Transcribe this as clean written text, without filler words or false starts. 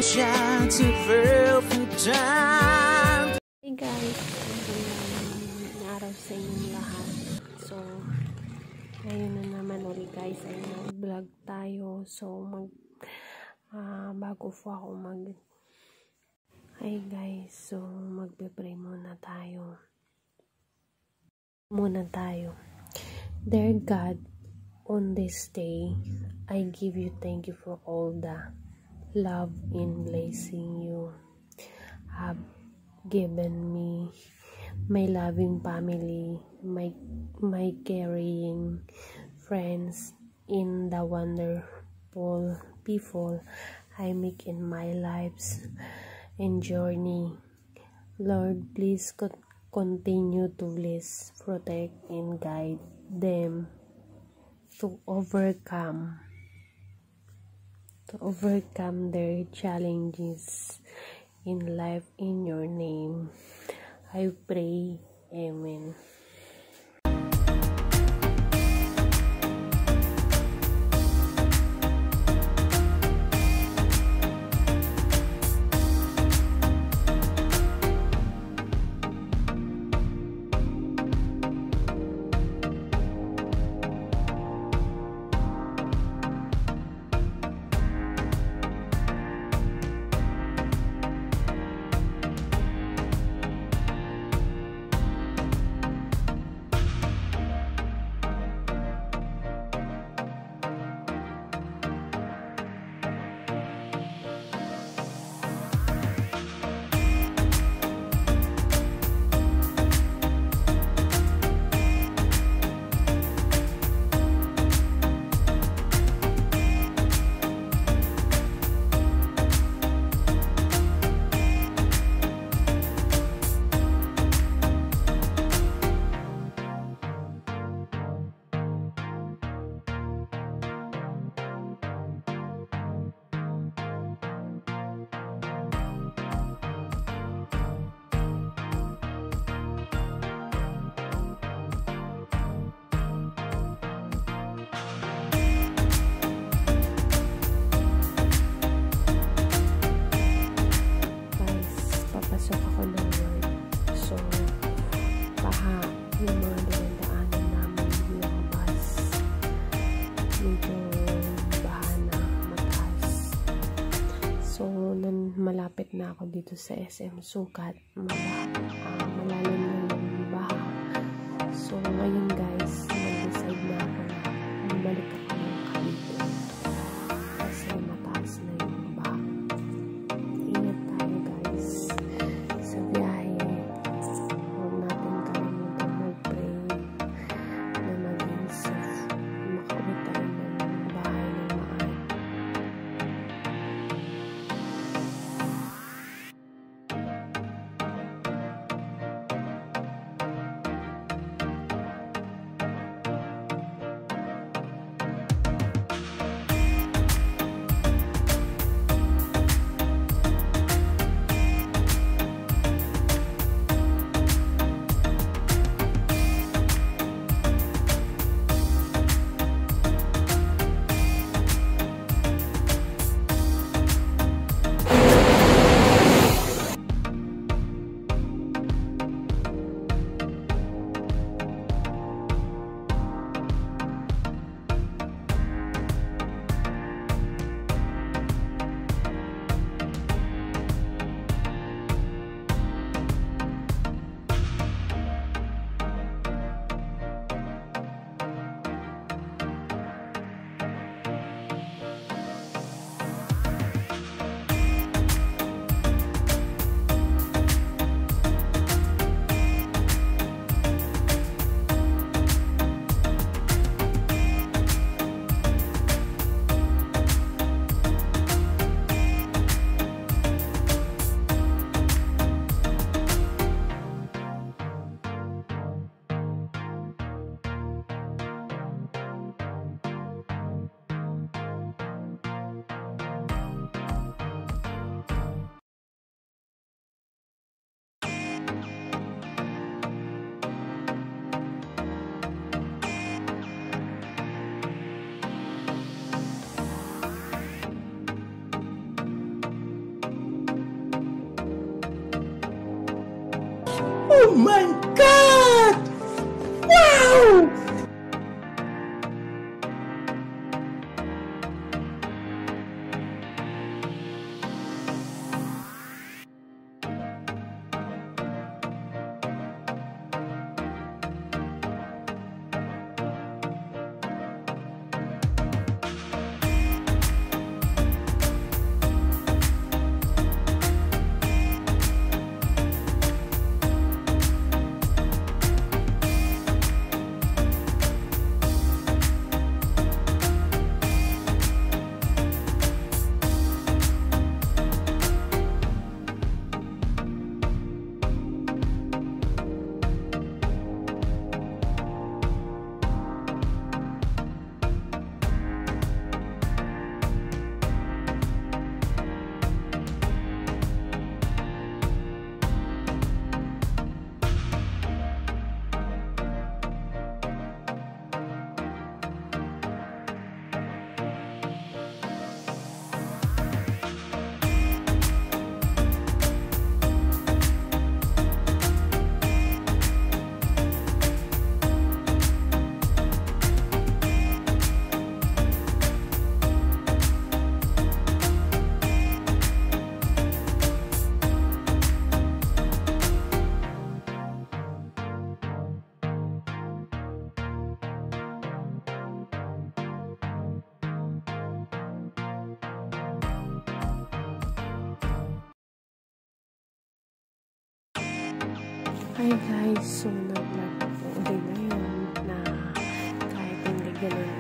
shots it fell from time. Hey guys, magandang araw sa inyong lahat. So, ngayon na naman ulit guys ay nag-vlog tayo. So, bago po ako Hi guys, so magpe-pray muna tayo. Dear God, on this day, I give you thank you for all the love and blessing you have given me, my loving family, my caring friends, in the wonderful people I make in my lives and journey. Lord, please continue to bless, protect, and guide them to overcome their challenges in life. In your name I pray, amen. Malapit na ako dito sa SM Sukat. Malalim na yung baha. So ngayon guys, nag-decide na ako na bumalik ako ng Cavite kasi mataas na yung baha. Ingat tayo guys sa biyahe. Huwag natin kalimutan mag-pray na maging safe. Makauwi tayo ng bahay ng maaari. Oh my God! Wow! Hi guys, so nag-vlog ako ulit ngayon na kahit hindi ganun